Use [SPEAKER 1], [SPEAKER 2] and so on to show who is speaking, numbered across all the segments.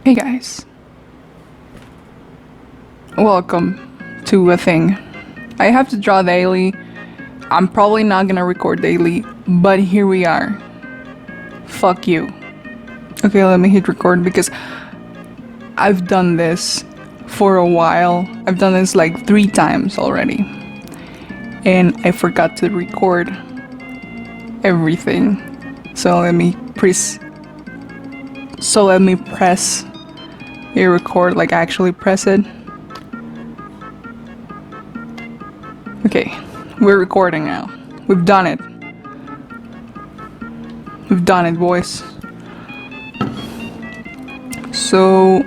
[SPEAKER 1] Hey guys, welcome to a thing. I have to draw daily. I'm probably not gonna record daily, but here we are. Fuck you. Okay, let me hit record because I've done this for a while. I've done this like 3 times already. And I forgot to record everything. So let me press here record, like actually press it. Okay, we're recording now. We've done it. We've done it, boys. So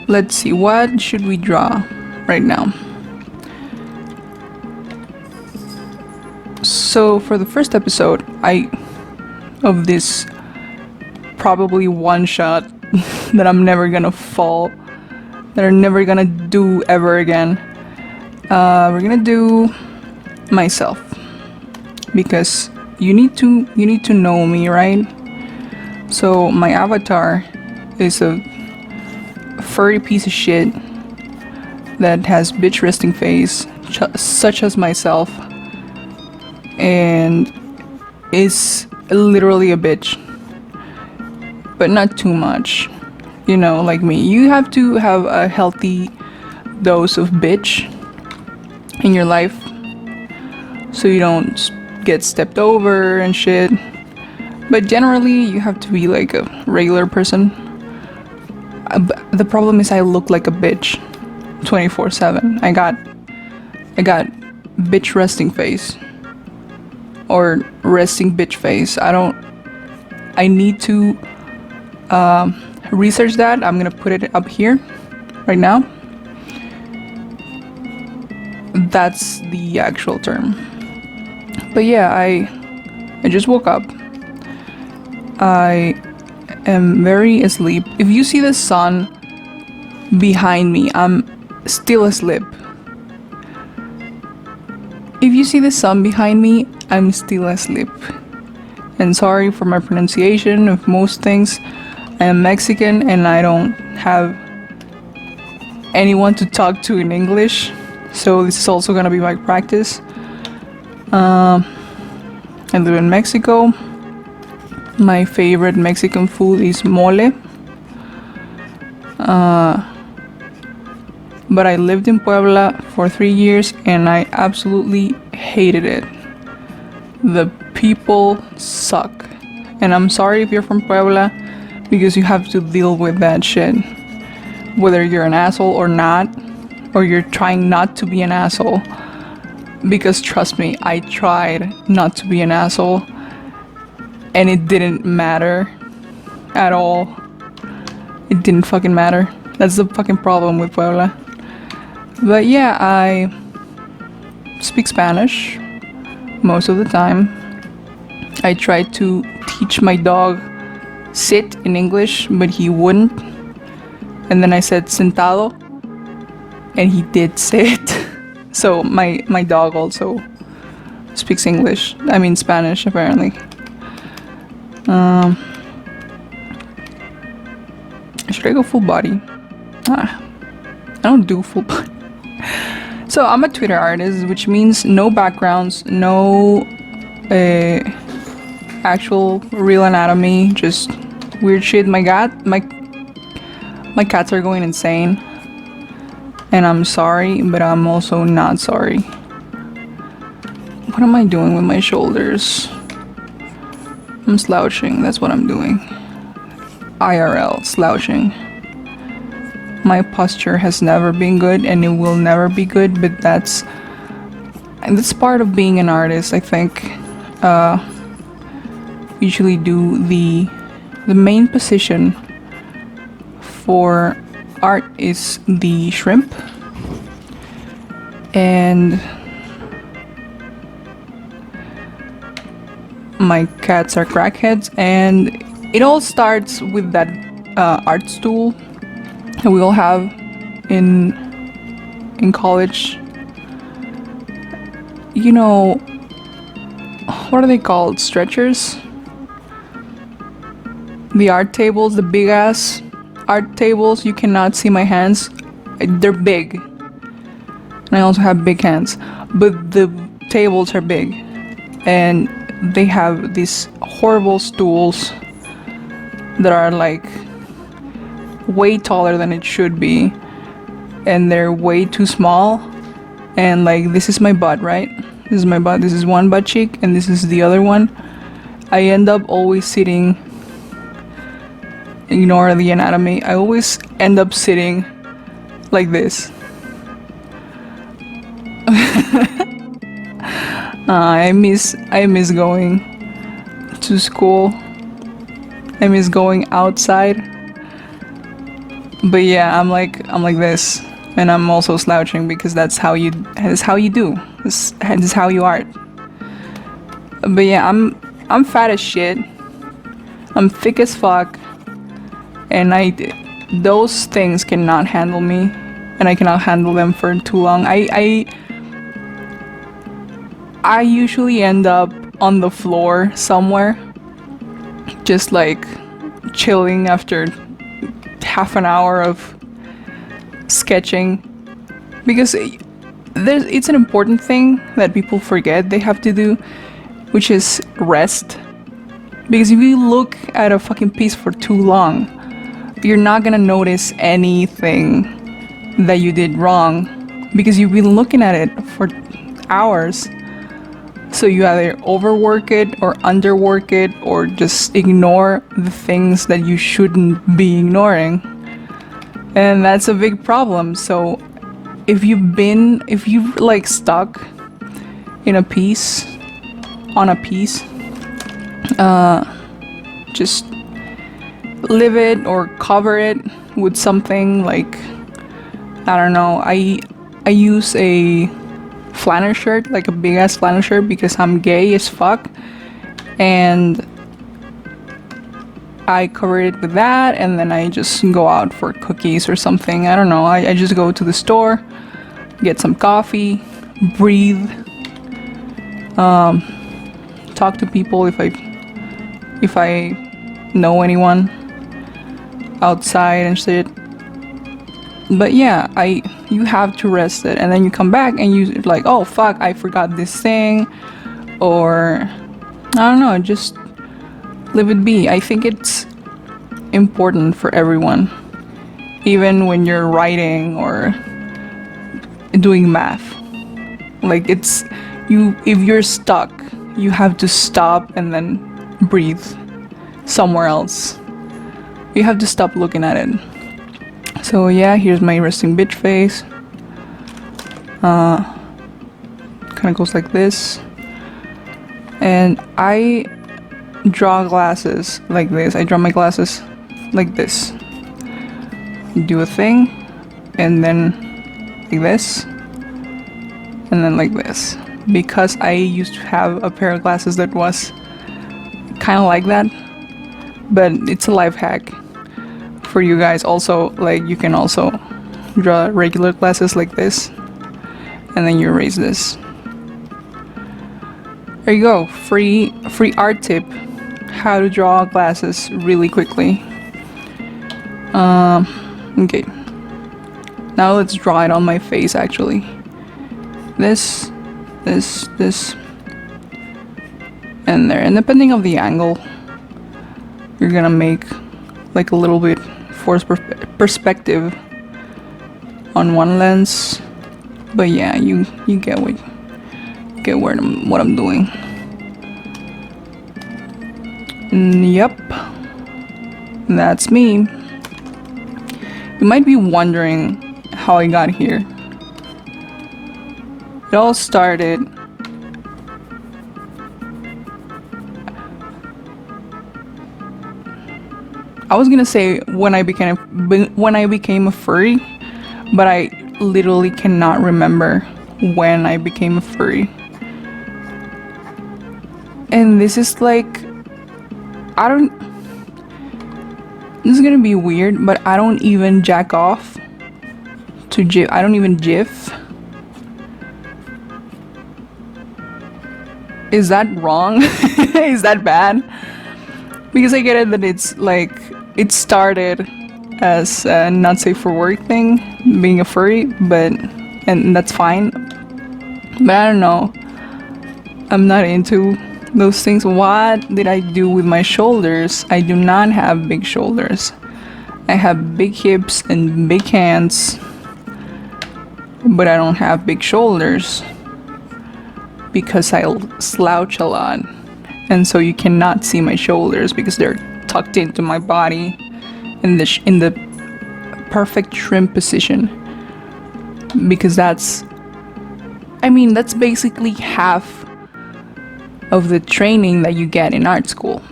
[SPEAKER 1] let's see, what should we draw right now? So for the first episode of this probably one shot that I'm never gonna fall, that I'm never gonna do ever again, we're gonna do myself, because you need to know me, right? So my avatar is a furry piece of shit that has bitch resting face, such as myself, and is literally a bitch, but not too much. You know, like me, you have to have a healthy dose of bitch in your life so you don't get stepped over and shit. But generally, you have to be like a regular person. The problem is I look like a bitch 24/7. I got bitch resting face, or resting bitch face. I need to research that. I'm gonna put it up here right now. That's the actual term. But yeah, I just woke up. I am very asleep. If you see the sun behind me, I'm still asleep. If you see the sun behind me, I'm still asleep. And sorry for my pronunciation of most things. I am Mexican and I don't have anyone to talk to in English, so this is also gonna be my practice. I live in Mexico. My favorite Mexican food is mole. But I lived in Puebla for 3 years and I absolutely hated it. The people suck. And I'm sorry if you're from Puebla, because you have to deal with that shit. Whether you're an asshole or not, or you're trying not to be an asshole. Because trust me, I tried not to be an asshole. And it didn't matter at all. It didn't fucking matter. That's the fucking problem with Puebla. But yeah, I speak Spanish most of the time. I tried to teach my dog sit in English, but he wouldn't. And then I said sentado, and he did sit. So my dog also speaks English. I mean Spanish, apparently. Should I go full body? I don't do full body. So I'm a Twitter artist, which means no backgrounds, no actual real anatomy, just weird shit. My cats are going insane, and I'm sorry, but I'm also not sorry. What am I doing with my shoulders? I'm slouching, that's what I'm doing. IRL, slouching. My posture has never been good and it will never be good, but that's part of being an artist, I think. Usually do the main position for art is the shrimp, and my cats are crackheads, and it all starts with that art stool that we all have in college. You know, what are they called? Stretchers? The art tables, the big ass art tables, you cannot see my hands. They're big. And I also have big hands. But the tables are big. And they have these horrible stools that are like way taller than it should be. And they're way too small. And like, this is my butt, right? This is my butt. This is one butt cheek and this is the other one. I end up always sitting, ignore the anatomy, I always end up sitting like this. I miss going to school. I miss going outside. But yeah, I'm like this. And I'm also slouching because that's how you do. This is how you art. But yeah, I'm fat as shit. I'm thick as fuck. And those things cannot handle me. And I cannot handle them for too long. I usually end up on the floor somewhere, just like chilling after half an hour of sketching, because it's an important thing that people forget they have to do, which is rest. Because if you look at a fucking piece for too long, you're not gonna notice anything that you did wrong because you've been looking at it for hours. So you either overwork it or underwork it or just ignore the things that you shouldn't be ignoring. And that's a big problem. So if you've like stuck in a piece, on a piece, just leave it or cover it with something like, I don't know, I use a flannel shirt, like a big ass flannel shirt, because I'm gay as fuck, and I cover it with that, and then I just go out for cookies or something. I don't know, I just go to the store, get some coffee, breathe, talk to people if I know anyone outside and shit. But yeah, you have to rest it, and then you come back and you like, oh fuck, I forgot this thing, or I don't know, just leave it be. I think it's important for everyone, even when you're writing or doing math. Like if you're stuck, you have to stop and then breathe somewhere else. You have to stop looking at it. So yeah, here's my resting bitch face. Kind of goes like this. And I draw glasses like this. I draw my glasses like this. Do a thing, and then like this, and then like this. Because I used to have a pair of glasses that was kind of like that. But it's a life hack for you guys also. Like, you can also draw regular glasses like this, and then you erase this. There you go, free art tip, how to draw glasses really quickly. Okay, now let's draw it on my face actually. This, and there, and depending on the angle, you're gonna make like a little bit forced perspective on one lens. But yeah, you get what I'm doing. Yep, that's me. You might be wondering how I got here. It all started I was gonna say when I became a furry, but I literally cannot remember when I became a furry. And this is like, this is gonna be weird, but I don't even jack off to GIF. I don't even GIF. Is that wrong? Is that bad? Because I get it that it's like, it started as a not safe for work thing, being a furry, and that's fine. But I don't know. I'm not into those things. What did I do with my shoulders? I do not have big shoulders. I have big hips and big hands, but I don't have big shoulders because I slouch a lot. And so you cannot see my shoulders because they're tucked into my body in the perfect shrimp position. Because that's basically half of the training that you get in art school.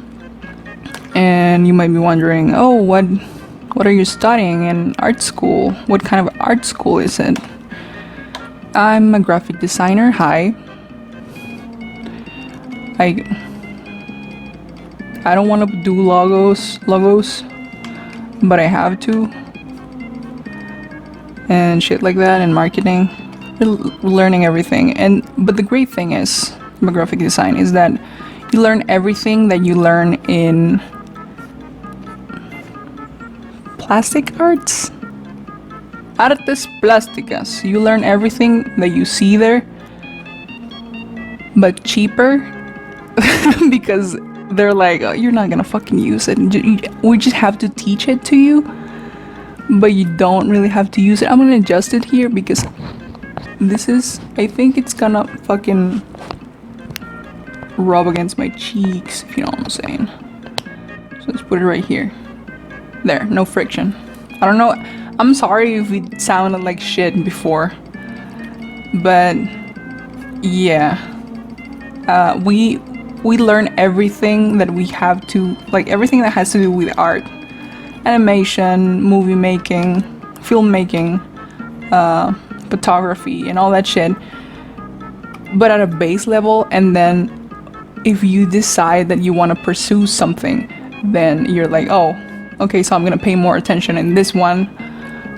[SPEAKER 1] And you might be wondering, oh, what are you studying in art school? What kind of art school is it? I'm a graphic designer. Hi. I don't want to do logos, but I have to. And shit like that, and marketing. We're learning everything. But the great thing is about graphic design is that you learn everything that you learn in plastic arts. Artes plásticas. You learn everything that you see there, but cheaper. Because they're like, oh, you're not gonna fucking use it. We just have to teach it to you, but you don't really have to use it. I'm gonna adjust it here because I think it's gonna fucking rub against my cheeks, if you know what I'm saying. So let's put it right here. There, no friction. I don't know, I'm sorry if it sounded like shit before, but yeah. We learn everything that we have to, like everything that has to do with art, animation, movie making, filmmaking, photography, and all that shit, but at a base level. And then if you decide that you want to pursue something, then you're like, oh, okay, so I'm gonna pay more attention in this one.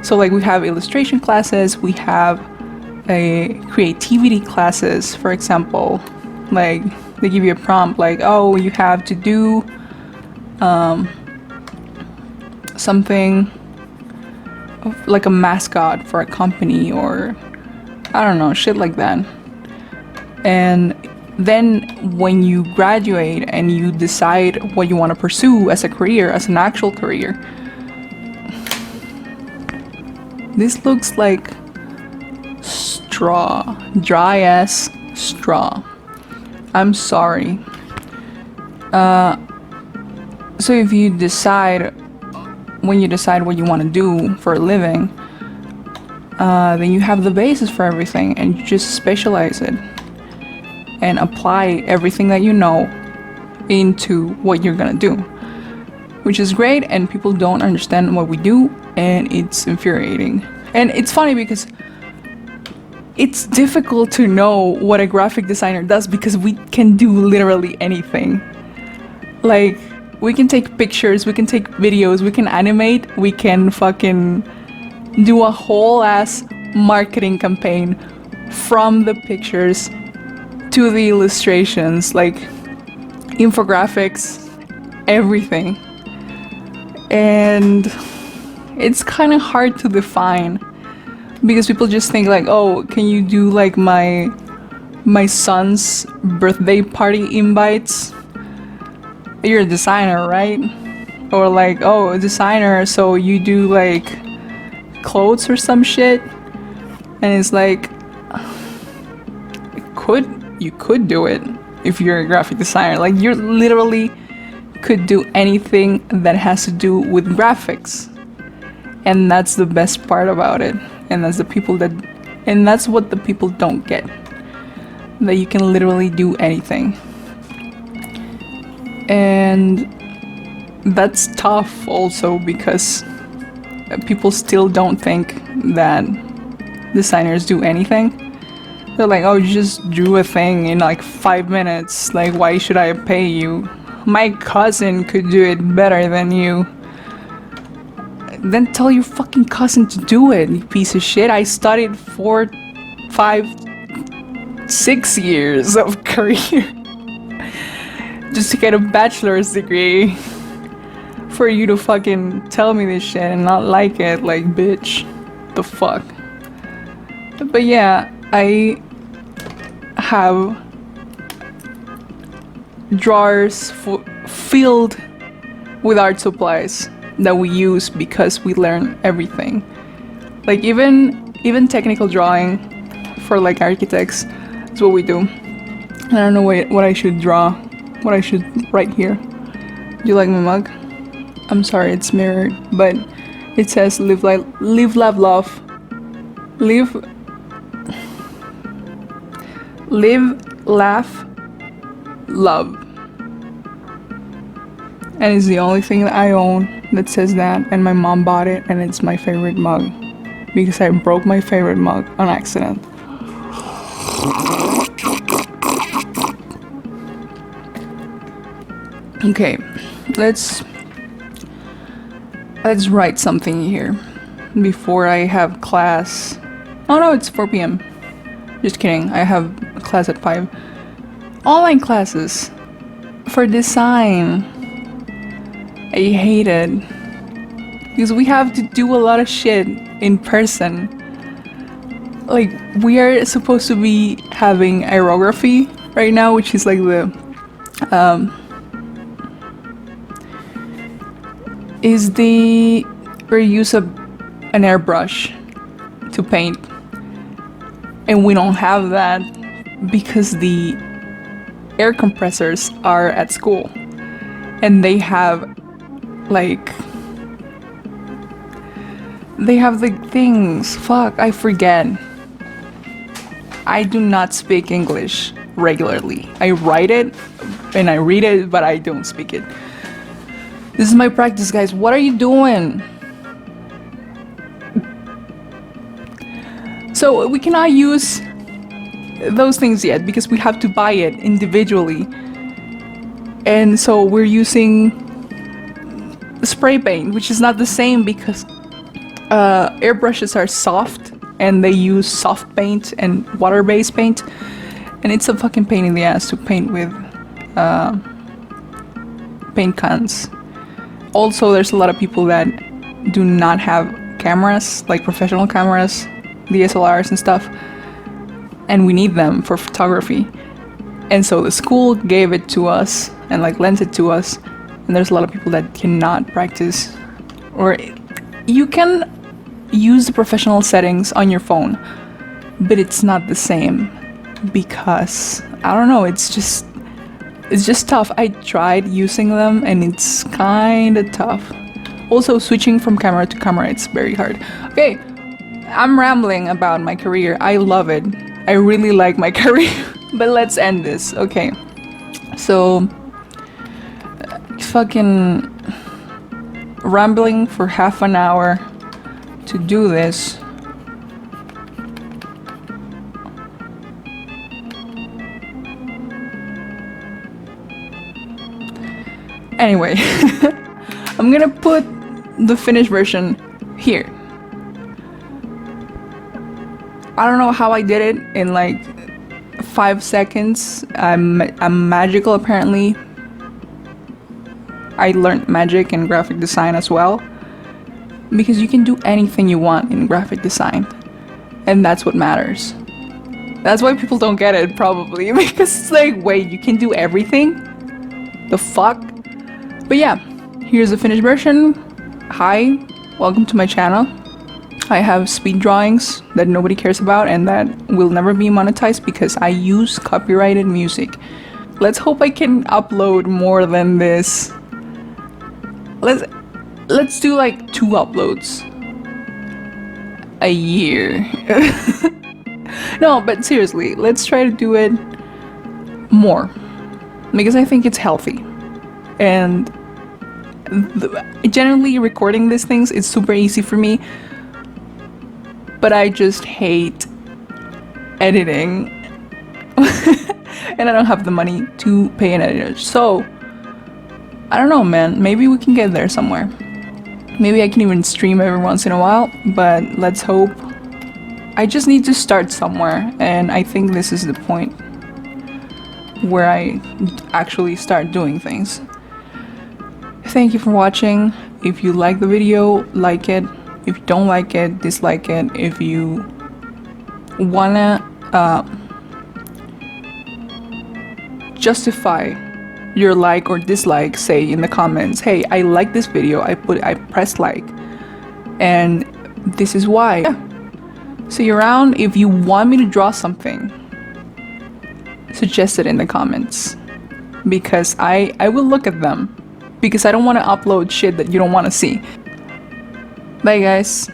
[SPEAKER 1] So like we have illustration classes, we have a creativity classes, for example. Like they give you a prompt like, oh, you have to do something like a mascot for a company, or I don't know, shit like that. And then when you graduate and you decide what you want to pursue as a career, as an actual career, this looks like straw, dry ass straw. I'm sorry. So if you decide, when you decide what you want to do for a living, then you have the basis for everything, and you just specialize it and apply everything that you know into what you're gonna do, which is great. And people don't understand what we do, and it's infuriating. And it's funny because it's difficult to know what a graphic designer does, because we can do literally anything. Like, we can take pictures, we can take videos, we can animate, we can fucking do a whole ass marketing campaign from the pictures to the illustrations, like infographics, everything. And it's kind of hard to define, because people just think like, oh, can you do like my son's birthday party invites? You're a designer, right? Or like, oh, a designer, so you do like clothes or some shit. And it's like, you could do it if you're a graphic designer. Like, you literally could do anything that has to do with graphics. And that's the best part about it. And that's what the people don't get. That you can literally do anything. And that's tough also, because people still don't think that designers do anything. They're like, oh, you just drew a thing in like 5 minutes. Like, why should I pay you? My cousin could do it better than you. Then tell your fucking cousin to do it, you piece of shit. I studied 4, 5, 6 years of career just to get a bachelor's degree for you to fucking tell me this shit and not like it, like, bitch. The fuck. But yeah, I have drawers filled with art supplies that we use because we learn everything. Like even technical drawing for like architects is what we do. I don't know what I should draw, what I should write here. Do you like my mug? I'm sorry, it's mirrored, but it says live, love, love. Live, laugh, love. And it's the only thing that I own that says that, and my mom bought it, and it's my favorite mug because I broke my favorite mug on accident. Okay, let's write something here before I have class. Oh no, it's 4 p.m. Just kidding, I have a class at 5. Online classes for design. I hate it because we have to do a lot of shit in person. Like, we are supposed to be having aerography right now, which is like the where you use an airbrush to paint, and we don't have that because the air compressors are at school and they have the things. Fuck, I forget. I do not speak English regularly. I write it and I read it, but I don't speak it. This is my practice, guys. What are you doing? So we cannot use those things yet because we have to buy it individually. And so we're using spray paint, which is not the same because airbrushes are soft and they use soft paint and water-based paint. And it's a fucking pain in the ass to paint with paint cans. Also, there's a lot of people that do not have cameras, like professional cameras, DSLRs and stuff, and we need them for photography. And so the school gave it to us and like lent it to us, and there's a lot of people that cannot practice. Or you can use the professional settings on your phone, but it's not the same because I don't know, it's just tough. I tried using them and it's kind of tough. Also, switching from camera to camera, it's very hard. Okay, I'm rambling about my career. I love it. I really like my career. But let's end this. Okay, so fucking rambling for half an hour to do this. Anyway, I'm gonna put the finished version here. I don't know how I did it in like 5 seconds. I'm magical apparently. I learned magic and graphic design as well. Because you can do anything you want in graphic design. And that's what matters. That's why people don't get it, probably. Because it's like, wait, you can do everything? The fuck? But yeah, here's the finished version. Hi, welcome to my channel. I have speed drawings that nobody cares about and that will never be monetized because I use copyrighted music. Let's hope I can upload more than this. Let's do like 2 uploads a year. No, but seriously, let's try to do it more because I think it's healthy. And generally recording these things is super easy for me, but I just hate editing. And I don't have the money to pay an editor. So I don't know, man, maybe we can get there somewhere. Maybe I can even stream every once in a while, but let's hope. I just need to start somewhere, and I think this is the point where I actually start doing things. Thank you for watching. If you like the video, like it. If you don't like it, dislike it. If you wanna justify your like or dislike, say in the comments, hey, I like this video, I pressed like, and this is why. Yeah. See you around. If you want me to draw something, suggest it in the comments, because I will look at them, because I don't want to upload shit that you don't want to see. Bye guys.